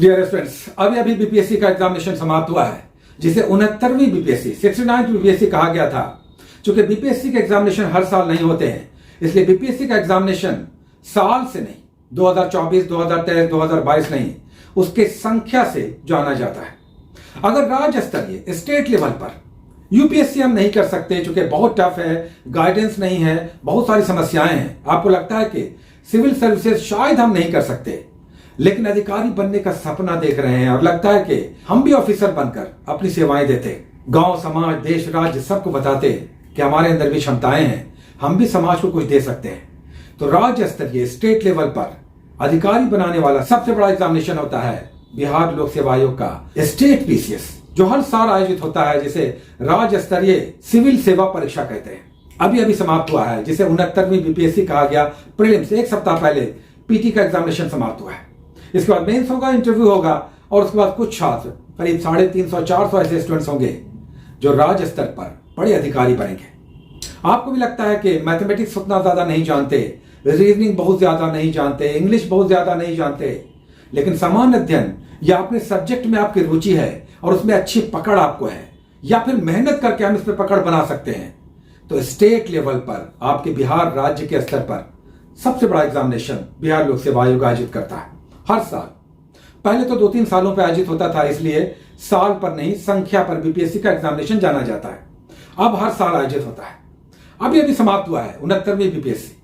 Dear students, अभी अभी BPSC का एग्जामिनेशन समाप्त हुआ है, जिसे 69वीं बीपीएससी 69th बीपीएससी कहा गया था। चूंकि बीपीएससी के एग्जामिनेशन हर साल नहीं होते हैं, इसलिए बीपीएससी का एग्जामिनेशन साल से नहीं, 2024, 2023, 2022 नहीं, उसके संख्या से जाना जाता है। अगर राज्य स्तरीय स्टेट लेवल पर यूपीएससी हम नहीं कर सकते, चूंकि बहुत टफ है, गाइडेंस नहीं है, बहुत सारी समस्याएं हैं, आपको लगता है कि सिविल सर्विसेज शायद हम नहीं कर सकते, लेकिन अधिकारी बनने का सपना देख रहे हैं और लगता है कि हम भी ऑफिसर बनकर अपनी सेवाएं देते, गांव, समाज, देश, राज्य सबको बताते कि हमारे अंदर भी क्षमताएं हैं, हम भी समाज को कुछ दे सकते हैं। तो राज्य स्तरीय स्टेट लेवल पर अधिकारी बनाने वाला सबसे बड़ा एग्जामिनेशन होता है बिहार लोक सेवा आयोग का स्टेट पीसीएस, जो हर साल आयोजित होता है, जिसे राज्य स्तरीय सिविल सेवा परीक्षा कहते हैं। अभी अभी समाप्त हुआ है, जिसे 69वीं बीपीएससी कहा गया। प्रीलिम्स एक सप्ताह पहले पीटी का एग्जामिनेशन समाप्त हुआ है। इसके बाद मेंस होगा, इंटरव्यू होगा, और उसके बाद कुछ छात्र, करीब 350-400 ऐसे स्टूडेंट्स होंगे जो राज्य स्तर पर बड़े अधिकारी बनेंगे। आपको भी लगता है कि मैथमेटिक्स उतना ज्यादा नहीं जानते, रीजनिंग बहुत ज्यादा नहीं जानते, इंग्लिश बहुत ज्यादा नहीं जानते, लेकिन सामान्य अध्ययन या अपने सब्जेक्ट में आपकी रुचि है और उसमें अच्छी पकड़ आपको है, या फिर मेहनत करके हम इस पर पकड़ बना सकते हैं, तो स्टेट लेवल पर आपके बिहार राज्य के स्तर पर सबसे बड़ा एग्जामिनेशन बिहार लोक सेवा आयोग आयोजित करता है हर साल। पहले तो 2-3 सालों पर आयोजित होता था, इसलिए साल पर नहीं, संख्या पर बीपीएससी का एग्जामिनेशन जाना जाता है। अब हर साल आयोजित होता है। अभी अभी समाप्त हुआ है 69वीं बीपीएससी।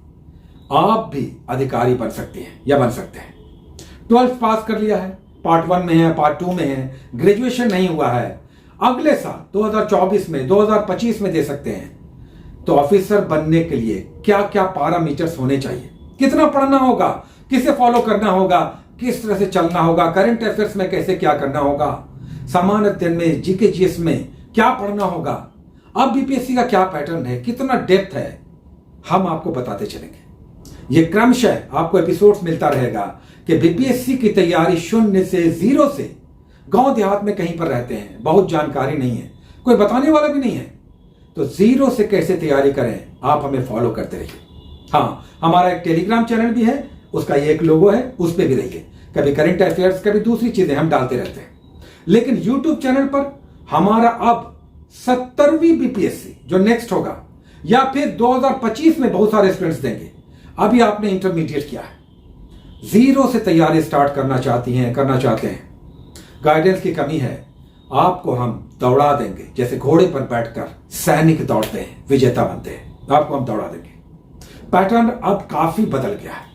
आप भी अधिकारी बन सकते हैं या बन सकते हैं। 12th पास कर लिया है, पार्ट 1 में है, पार्ट 2 में है, ग्रेजुएशन नहीं हुआ है, अगले साल 2024 में, 2025 में दे सकते हैं। तो ऑफिसर बनने के लिए क्या क्या पैरामीटर्स होने चाहिए, कितना पढ़ना होगा, किसे फॉलो करना होगा, किस तरह से चलना होगा, करंट अफेयर्स में कैसे क्या करना होगा, सामान्य अध्ययन में, जीके जीएस में क्या पढ़ना होगा, अब बीपीएससी का क्या पैटर्न है, कितना डेप्थ है, हम आपको बताते चलेंगे। ये क्रमशः आपको एपिसोड्स मिलता रहेगा कि बीपीएससी की तैयारी 0 से 0 से, गांव देहात में कहीं पर रहते हैं, बहुत जानकारी नहीं है, कोई बताने वाला भी नहीं है, तो 0 से कैसे तैयारी करें, आप हमें फॉलो करते रहिए। हाँ, हमारा एक टेलीग्राम चैनल भी है, उसका ये एक लोगो है, उस पर भी रहिए। कभी करंट अफेयर्स, कभी दूसरी चीजें हम डालते रहते हैं। लेकिन यूट्यूब चैनल पर हमारा अब 70वीं बीपीएससी जो नेक्स्ट होगा, या फिर 2025 में बहुत सारे स्टूडेंट्स देंगे। अभी आपने इंटरमीडिएट किया है, 0 से तैयारी स्टार्ट करना चाहते हैं, गाइडेंस की कमी है, आपको हम दौड़ा देंगे। जैसे घोड़े पर बैठकर सैनिक दौड़ते हैं, विजेता बनते हैं, आपको हम दौड़ा देंगे। पैटर्न अब काफी बदल गया है,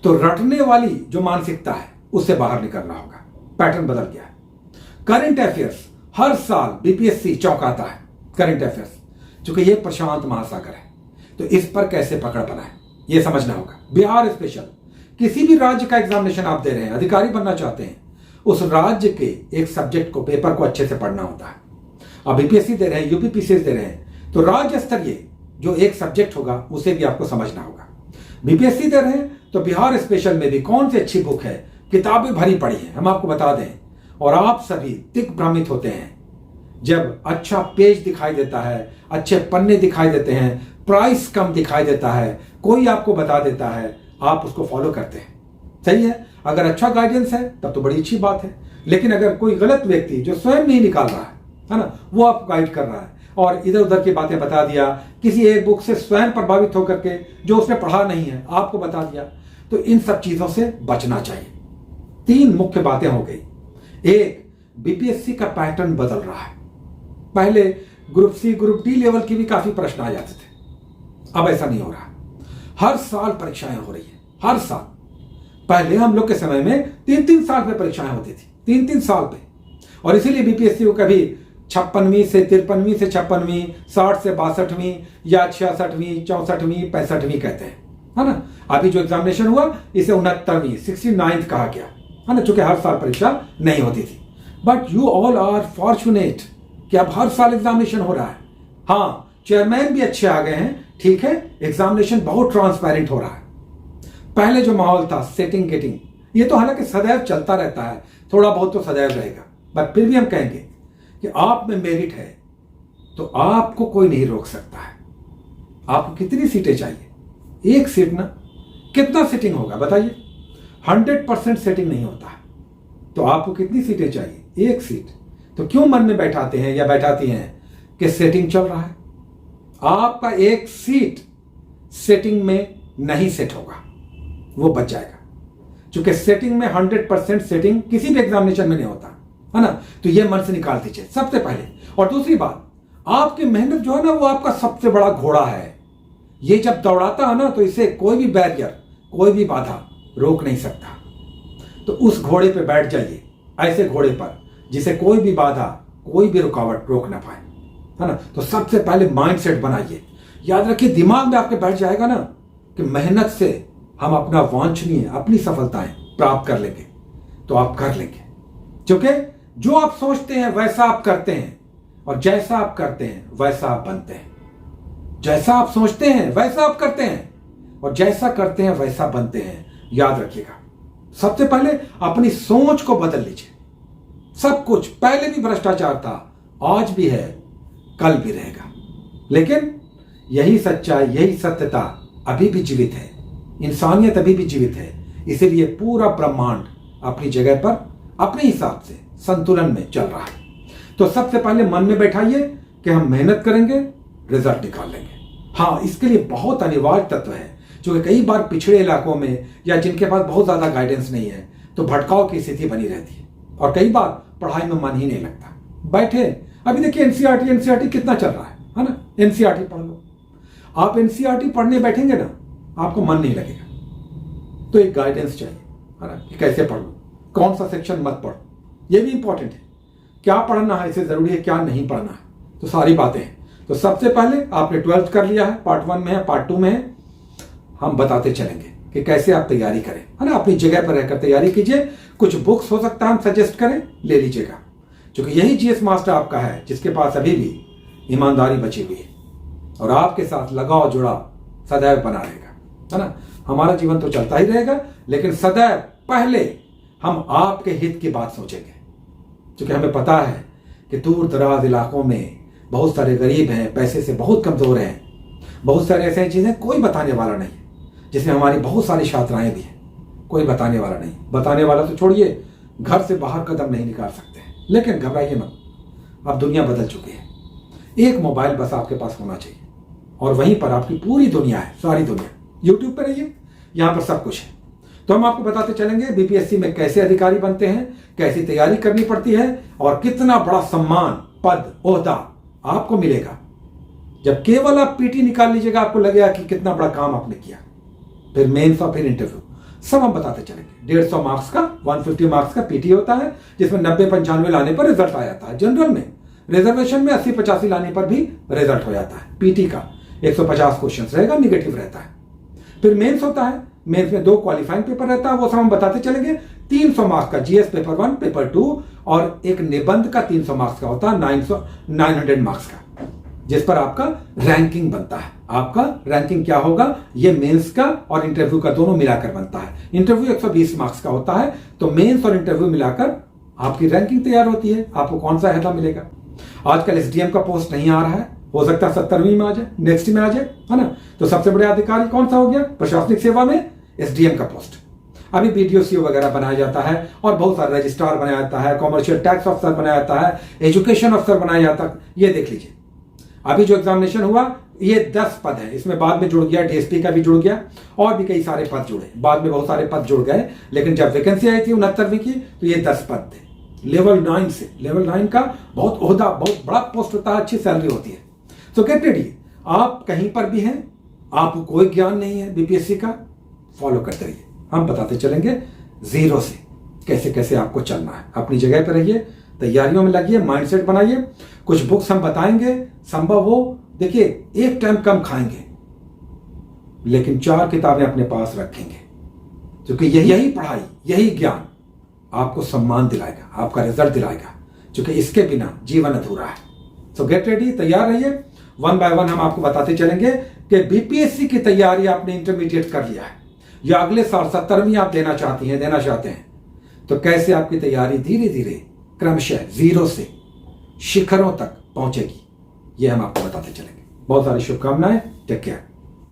तो रटने वाली जो मानसिकता है उससे बाहर निकलना होगा। पैटर्न बदल गया है। करंट अफेयर्स हर साल बीपीएससी चौंकाता है। करंट अफेयर्स, चूंकि ये प्रशांत महासागर है, तो इस पर कैसे पकड़ बनाए, ये समझना होगा। बिहार स्पेशल, किसी भी राज्य का एग्जामिनेशन आप दे रहे हैं, अधिकारी बनना चाहते हैं, उस राज्य के एक सब्जेक्ट को, पेपर को अच्छे से पढ़ना होता है। अब बीपीएससी दे रहे हैं, यूपी पीसीएस दे रहे हैं, तो राज्य स्तरीय जो एक सब्जेक्ट होगा उसे भी आपको समझना होगा। बीपीएससी दे रहे हैं तो बिहार स्पेशल में भी कौन सी अच्छी बुक है, किताबें भरी पड़ी हैं, हम आपको बता दें। और आप सभी दिग्भ्रमित होते हैं जब अच्छा पेज दिखाई देता है, अच्छे पन्ने दिखाई देते हैं, प्राइस कम दिखाई देता है, कोई आपको बता देता है, आप उसको फॉलो करते हैं। सही है, अगर अच्छा गाइडेंस है तब तो बड़ी अच्छी बात है। लेकिन अगर कोई गलत व्यक्ति जो स्वयं नहीं निकाल रहा है ना, वो आपको गाइड कर रहा है और इधर उधर की बातें बता दिया, किसी एक बुक से स्वयं प्रभावित होकर के जो उसने पढ़ा नहीं है आपको बता दिया, तो इन सब चीजों से बचना चाहिए। 3 मुख्य बातें हो गई। एक, बीपीएससी का पैटर्न बदल रहा है। पहले group C, group D level की भी काफी प्रश्न आ जाते थे, अब ऐसा नहीं हो रहा। हर साल परीक्षाएं हो रही है, हर साल। पहले हम लोग के समय में 3-3 साल पे परीक्षाएं होती थी, 3-3 साल पे, और इसीलिए बीपीएससी को कभी 56वीं से 53वीं से 56वीं, 60 से 62वीं, या 66वीं, 64वीं, 65वीं कहते हैं, है ना। अभी जो एग्जामिनेशन हुआ इसे 69वीं 69th कहा गया, है ना, चूंकि हर साल परीक्षा नहीं होती थी। But you all are fortunate कि अब हर साल एग्जामिनेशन हो रहा है। हाँ, चेयरमैन भी अच्छे आ गए हैं, ठीक है, एग्जामिनेशन बहुत ट्रांसपेरेंट हो रहा है। पहले जो माहौल था, सेटिंग गेटिंग, ये तो हालांकि सदैव चलता रहता है, थोड़ा बहुत तो सदैव रहेगा, बट फिर भी हम कहेंगे कि आप में मेरिट है तो आपको कोई नहीं रोक सकता है। आपको कितनी सीटें चाहिए, 1 सीट ना, कितना सीटिंग होगा बताइए। 100% सेटिंग नहीं होता है, तो आपको कितनी सीटें चाहिए? एक सीट। तो क्यों मन में बैठाते हैं या बैठाती हैं कि सेटिंग चल रहा है? आपका एक सीट सेटिंग में नहीं सेट होगा, वो बच जाएगा। क्योंकि सेटिंग में 100% सेटिंग किसी भी एग्जामिनेशन में नहीं होता है ना। तो ये मन से निकाल दीजिए सबसे पहले। और दूसरी बात, आपकी मेहनत जो है ना वो आपका सबसे बड़ा घोड़ा है। ये जब दौड़ाता है ना तो इसे कोई भी बैरियर, कोई भी बाधा रोक नहीं सकता। तो उस घोड़े पे बैठ जाइए, ऐसे घोड़े पर जिसे कोई भी बाधा, कोई भी रुकावट रोक ना पाए, है ना। तो सबसे पहले माइंडसेट बनाइए। याद रखिए, दिमाग में आपके बैठ जाएगा ना कि मेहनत से हम अपना वांछनीय, अपनी सफलताएं प्राप्त कर लेंगे, तो आप कर लेंगे। क्योंकि जो आप सोचते हैं वैसा आप करते हैं, और जैसा आप करते हैं वैसा आप बनते हैं। जैसा आप सोचते हैं वैसा आप करते हैं, और जैसा करते हैं वैसा बनते हैं। याद रखिएगा, सबसे पहले अपनी सोच को बदल लीजिए। सब कुछ, पहले भी भ्रष्टाचार था, आज भी है, कल भी रहेगा, लेकिन यही सच्चाई, यही सत्यता अभी भी जीवित है। इंसानियत अभी भी जीवित है। इसीलिए पूरा ब्रह्मांड अपनी जगह पर अपने हिसाब से संतुलन में चल रहा है। तो सबसे पहले मन में बैठाइए कि हम मेहनत करेंगे, रिजल्ट निकाल लेंगे। हाँ, इसके लिए बहुत अनिवार्य तत्व है जो कि कई बार पिछड़े इलाकों में या जिनके पास बहुत ज्यादा गाइडेंस नहीं है तो भटकाव की स्थिति बनी रहती है, और कई बार पढ़ाई में मन ही नहीं लगता। बैठे, अभी देखिए एनसीईआरटी कितना चल रहा है ना। एनसीईआरटी पढ़ लो। आप एनसीईआरटी पढ़ने बैठेंगे ना, आपको मन नहीं लगेगा। तो एक गाइडेंस चाहिए, है ना, कि कैसे पढ़ लो, कौन सा सेक्शन मत पढ़ो, ये भी इंपॉर्टेंट है। क्या पढ़ना है इससे जरूरी है, क्या नहीं पढ़ना है, तो सारी बातें हैं। तो सबसे पहले आपने 12th कर लिया है, पार्ट 1 में है, पार्ट 2 में है। हम बताते चलेंगे कि कैसे आप तैयारी करें, है ना। अपनी जगह पर रहकर तैयारी कीजिए। कुछ बुक्स हो सकता है हम सजेस्ट करें, ले लीजिएगा, क्योंकि यही जीएस मास्टर आपका है जिसके पास अभी भी ईमानदारी बची हुई है और आपके साथ लगाव जुड़ाव सदैव बना रहेगा, है ना। हमारा जीवन तो चलता ही रहेगा, लेकिन सदैव पहले हम आपके हित की बात सोचेंगे, क्योंकि हमें पता है कि दूर दराज इलाकों में बहुत सारे गरीब हैं, पैसे से बहुत कमजोर हैं, बहुत सारे ऐसे चीजें कोई बताने वाला नहीं, जिसमें हमारी बहुत सारी छात्राएं भी हैं, कोई बताने वाला नहीं। बताने वाला तो छोड़िए, घर से बाहर कदम नहीं निकाल सकते। लेकिन घबराइए मत, अब दुनिया बदल चुकी है। एक मोबाइल बस आपके पास होना चाहिए, और वहीं पर आपकी पूरी दुनिया है, सारी दुनिया। यूट्यूब पर रहिए, यहां पर सब कुछ है। तो हम आपको बताते चलेंगे बीपीएससी में कैसे अधिकारी बनते हैं, कैसी तैयारी करनी पड़ती है, और कितना बड़ा सम्मान, पद, ओहदा आपको मिलेगा। जब केवल आप पीटी निकाल लीजिएगा, आपको लगेगा कि कितना बड़ा काम आपने किया। फिर मेंस और फिर इंटरव्यू, सब हम बताते चलेंगे। 150 मार्क्स का, 150 मार्क्स का पीटी होता है, जिसमें 90-95 लाने पर रिजल्ट आ जाता है। जनरल में, रिजर्वेशन में 80-85 लाने पर भी रिजल्ट हो जाता है। पीटी का 150 क्वेश्चन रहेगा, निगेटिव रहता है। फिर मेंस होता है, मेंस में 2 क्वालिफाइंग पेपर रहता है, वो सब हम बताते चलेंगे। 300 मार्क्स का जीएस पेपर 1, पेपर 2, और एक निबंध का 300 मार्क्स का होता है, 900 मार्क्स का, जिस पर आपका रैंकिंग बनता है। आपका रैंकिंग क्या होगा, ये मेंस का और इंटरव्यू का दोनों मिलाकर बनता है। इंटरव्यू 120 मार्क्स का होता है, तो मेंस और इंटरव्यू मिलाकर आपकी रैंकिंग तैयार होती है। आपको कौन सा अहदा मिलेगा। आजकल एसडीएम का पोस्ट नहीं आ रहा है, हो सकता है 70वीं में आ जाए, नेक्स्ट में आ जाए, है ना। तो सबसे बड़े अधिकारी कौन सा हो गया प्रशासनिक सेवा में, एसडीएम का पोस्ट। अभी बीडीओसीओ वगैरह बनाया जाता है, और बहुत सारे रजिस्ट्रार बनाया जाता है, कॉमर्शियल टैक्स अफसर बनाया जाता है, एजुकेशन अफसर बनाया जाता है। ये देख लीजिए, अभी जो एग्जामिनेशन हुआ ये 10 पद है, इसमें बाद में जुड़ गया डीएसपी का भी जुड़ गया, और भी कई सारे पद जुड़े, बाद में बहुत सारे पद जुड़ गए। लेकिन जब वैकेंसी आई थी 69वीं की, तो ये 10 पद थे। लेवल 9 से, लेवल 9 का बहुत ओहदा, बहुत बड़ा पोस्ट होता है, अच्छी सैलरी होती है। तो गेट रेडी, आप कहीं पर भी हैं, आपको कोई ज्ञान नहीं है बीपीएससी का, फॉलो करते रहिए। हम बताते चलेंगे जीरो से कैसे कैसे आपको चलना है। अपनी जगह पर रहिए, तैयारियों में लगिए, माइंडसेट बनाइए। कुछ बुक्स हम बताएंगे, संभव हो देखिए एक टाइम कम खाएंगे, लेकिन 4 किताबें अपने पास रखेंगे, क्योंकि यही पढ़ाई, यही ज्ञान आपको सम्मान दिलाएगा, आपका रिजल्ट दिलाएगा, क्योंकि इसके बिना जीवन अधूरा है। सो गेट रेडी, तैयार रहिए। 1 बाय 1 हम आपको बताते चलेंगे कि बीपीएससी की तैयारी आपने इंटरमीडिएट कर लिया है, या अगले साल 70वीं आप देना चाहते हैं, तो कैसे आपकी तैयारी धीरे धीरे क्रमशः जीरो से शिखरों तक पहुंचेगी, ये हम आपको बताते चलेंगे। बहुत सारी शुभकामनाएं, टेक केयर।